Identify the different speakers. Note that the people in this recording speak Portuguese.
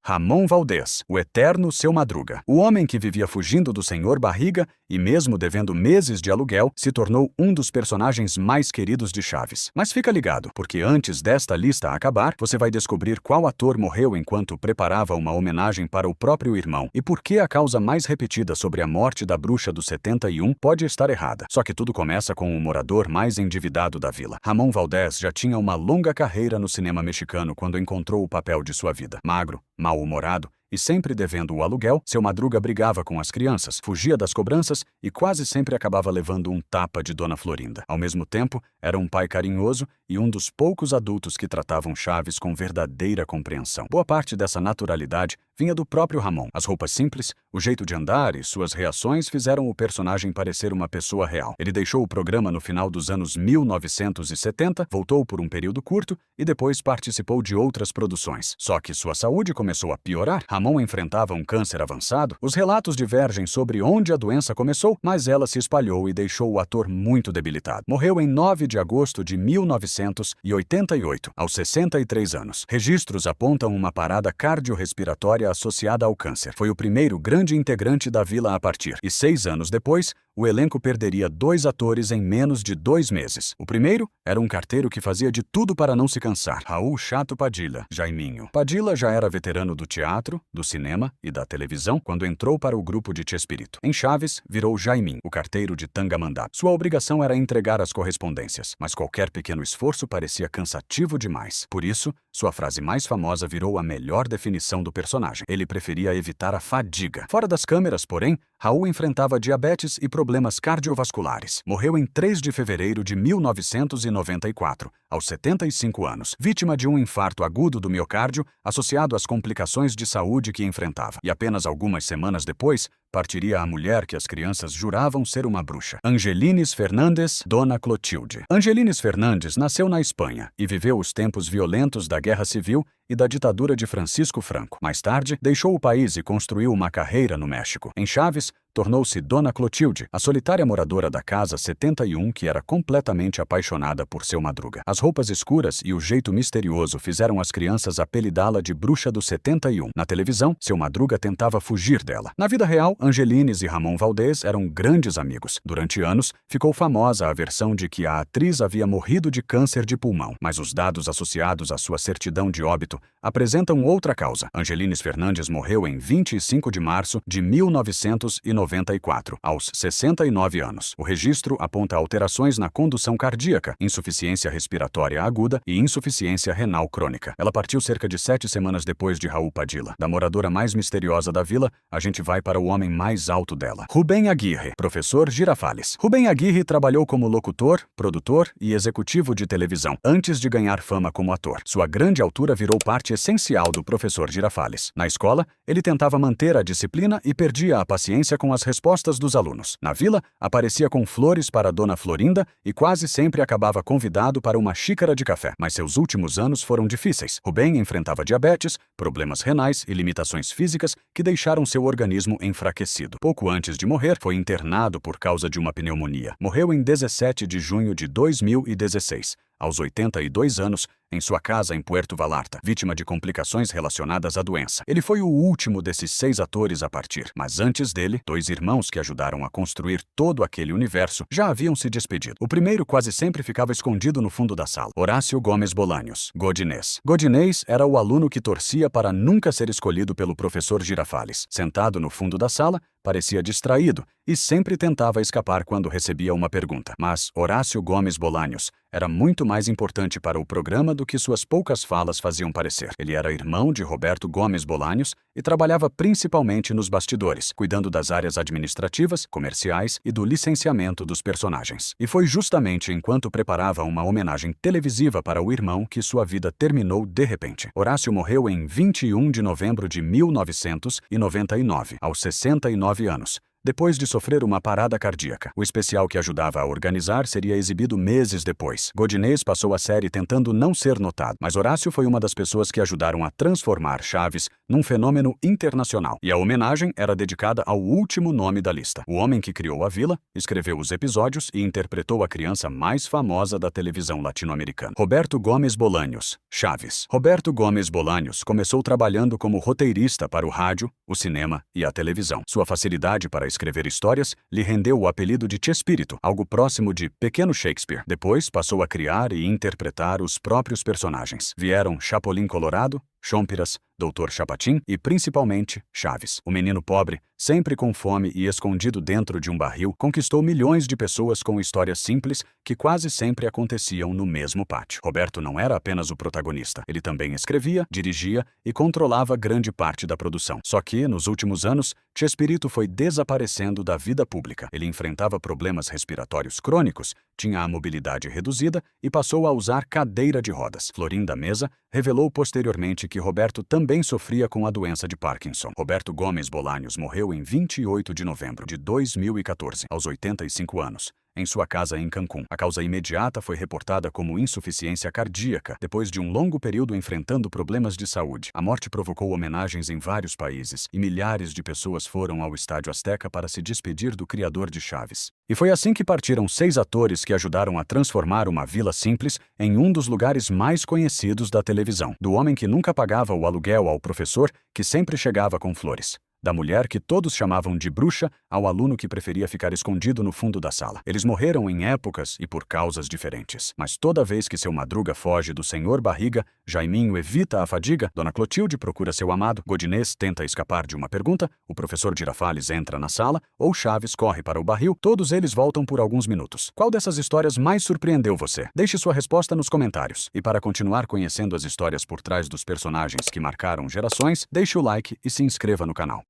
Speaker 1: Ramon Valdez, o eterno Seu Madruga. O homem que vivia fugindo do Senhor Barriga e mesmo devendo meses de aluguel, se tornou um dos personagens mais queridos de Chaves. Mas fica ligado, porque antes desta lista acabar, você vai descobrir qual ator morreu enquanto preparava uma homenagem para o próprio irmão e por que a causa mais repetida sobre a morte da bruxa do 71 pode estar errada. Só que tudo começa com o morador mais endividado da vila. Ramon Valdez já tinha uma longa carreira no cinema mexicano quando encontrou o papel de sua vida. Magro, mal-humorado e sempre devendo o aluguel, Seu Madruga brigava com as crianças, fugia das cobranças e quase sempre acabava levando um tapa de Dona Florinda. Ao mesmo tempo, era um pai carinhoso e um dos poucos adultos que tratavam Chaves com verdadeira compreensão. Boa parte dessa naturalidade vinha do próprio Ramon. As roupas simples, o jeito de andar e suas reações fizeram o personagem parecer uma pessoa real. Ele deixou o programa no final dos anos 1970, voltou por um período curto e depois participou de outras produções. Só que sua saúde começou a piorar. Ramon enfrentava um câncer avançado. Os relatos divergem sobre onde a doença começou, mas ela se espalhou e deixou o ator muito debilitado. Morreu em 9 de agosto de 1988, aos 63 anos. Registros apontam uma parada cardiorrespiratória associada ao câncer. Foi o primeiro grande integrante da vila a partir, e 6 anos depois, o elenco perderia 2 atores em menos de 2 meses. O primeiro era um carteiro que fazia de tudo para não se cansar, Raul Chato Padilha, Jaiminho. Padilha já era veterano do teatro, do cinema e da televisão quando entrou para o grupo de Chespirito. Em Chaves, virou Jaiminho, o carteiro de Tangamandap. Sua obrigação era entregar as correspondências, mas qualquer pequeno esforço parecia cansativo demais. Por isso, sua frase mais famosa virou a melhor definição do personagem. Ele preferia evitar a fadiga. Fora das câmeras, porém, Raul enfrentava diabetes e problemas cardiovasculares. Morreu em 3 de fevereiro de 1994, aos 75 anos, vítima de um infarto agudo do miocárdio associado às complicações de saúde que enfrentava. E apenas algumas semanas depois, partiria a mulher que as crianças juravam ser uma bruxa. Angelines Fernandes, Dona Clotilde. Angelines Fernandes nasceu na Espanha e viveu os tempos violentos da Guerra Civil e da ditadura de Francisco Franco. Mais tarde, deixou o país e construiu uma carreira no México. Em Chaves, tornou-se Dona Clotilde, a solitária moradora da Casa 71 que era completamente apaixonada por Seu Madruga. As roupas escuras e o jeito misterioso fizeram as crianças apelidá-la de Bruxa do 71. Na televisão, Seu Madruga tentava fugir dela. Na vida real, Angelines e Ramon Valdez eram grandes amigos. Durante anos, ficou famosa a versão de que a atriz havia morrido de câncer de pulmão, mas os dados associados à sua certidão de óbito apresentam outra causa. Angelines Fernandes morreu em 25 de março de 1994, aos 69 anos. O registro aponta alterações na condução cardíaca, insuficiência respiratória aguda e insuficiência renal crônica. Ela partiu cerca de 7 semanas depois de Raul Padilha. Da moradora mais misteriosa da vila, a gente vai para o homem mais alto dela. Rubem Aguirre, professor Girafales. Rubem Aguirre trabalhou como locutor, produtor e executivo de televisão, antes de ganhar fama como ator. Sua grande altura virou parte essencial do professor Girafales. Na escola, ele tentava manter a disciplina e perdia a paciência com as respostas dos alunos. Na vila, aparecia com flores para Dona Florinda e quase sempre acabava convidado para uma xícara de café. Mas seus últimos anos foram difíceis. Rubem enfrentava diabetes, problemas renais e limitações físicas que deixaram seu organismo enfraquecido. Pouco antes de morrer, foi internado por causa de uma pneumonia. Morreu em 17 de junho de 2016. Aos 82 anos, em sua casa em Puerto Vallarta, vítima de complicações relacionadas à doença. Ele foi o último desses 6 atores a partir, mas antes dele, 2 irmãos que ajudaram a construir todo aquele universo já haviam se despedido. O primeiro quase sempre ficava escondido no fundo da sala. Horácio Gomes Bolanhos, Godinez. Godinez era o aluno que torcia para nunca ser escolhido pelo professor Girafales. Sentado no fundo da sala, parecia distraído e sempre tentava escapar quando recebia uma pergunta. Mas Horácio Gomes Bolanhos era muito mais importante para o programa do que suas poucas falas faziam parecer. Ele era irmão de Roberto Gomes Bolanhos e trabalhava principalmente nos bastidores, cuidando das áreas administrativas, comerciais e do licenciamento dos personagens. E foi justamente enquanto preparava uma homenagem televisiva para o irmão que sua vida terminou de repente. Horácio morreu em 21 de novembro de 1999, aos 69 anos, depois de sofrer uma parada cardíaca. O especial que ajudava a organizar seria exibido meses depois. Godinez passou a série tentando não ser notado, mas Horácio foi uma das pessoas que ajudaram a transformar Chaves num fenômeno internacional. E a homenagem era dedicada ao último nome da lista. O homem que criou a vila, escreveu os episódios e interpretou a criança mais famosa da televisão latino-americana. Roberto Gomes Bolanhos, Chaves. Roberto Gomes Bolanhos começou trabalhando como roteirista para o rádio, o cinema e a televisão. Sua facilidade para escrever histórias lhe rendeu o apelido de Chespirito, algo próximo de Pequeno Shakespeare. Depois passou a criar e interpretar os próprios personagens. Vieram Chapolin Colorado, Chompiras, Doutor Chapatin e, principalmente, Chaves. O menino pobre, sempre com fome e escondido dentro de um barril, conquistou milhões de pessoas com histórias simples que quase sempre aconteciam no mesmo pátio. Roberto não era apenas o protagonista. Ele também escrevia, dirigia e controlava grande parte da produção. Só que, nos últimos anos, Chespirito foi desaparecendo da vida pública. Ele enfrentava problemas respiratórios crônicos, tinha a mobilidade reduzida e passou a usar cadeira de rodas. Florinda Mesa revelou posteriormente que Roberto também sofria com a doença de Parkinson. Roberto Gomes Bolanhos morreu em 28 de novembro de 2014, aos 85 anos. Em sua casa em Cancún. A causa imediata foi reportada como insuficiência cardíaca, depois de um longo período enfrentando problemas de saúde. A morte provocou homenagens em vários países e milhares de pessoas foram ao Estádio Azteca para se despedir do criador de Chaves. E foi assim que partiram 6 atores que ajudaram a transformar uma vila simples em um dos lugares mais conhecidos da televisão. Do homem que nunca pagava o aluguel ao professor, que sempre chegava com flores. Da mulher que todos chamavam de bruxa ao aluno que preferia ficar escondido no fundo da sala. Eles morreram em épocas e por causas diferentes. Mas toda vez que seu Madruga foge do Senhor Barriga, Jaiminho evita a fadiga, Dona Clotilde procura seu amado, Godinez tenta escapar de uma pergunta, o professor Girafales entra na sala, ou Chaves corre para o barril, todos eles voltam por alguns minutos. Qual dessas histórias mais surpreendeu você? Deixe sua resposta nos comentários. E para continuar conhecendo as histórias por trás dos personagens que marcaram gerações, deixe o like e se inscreva no canal.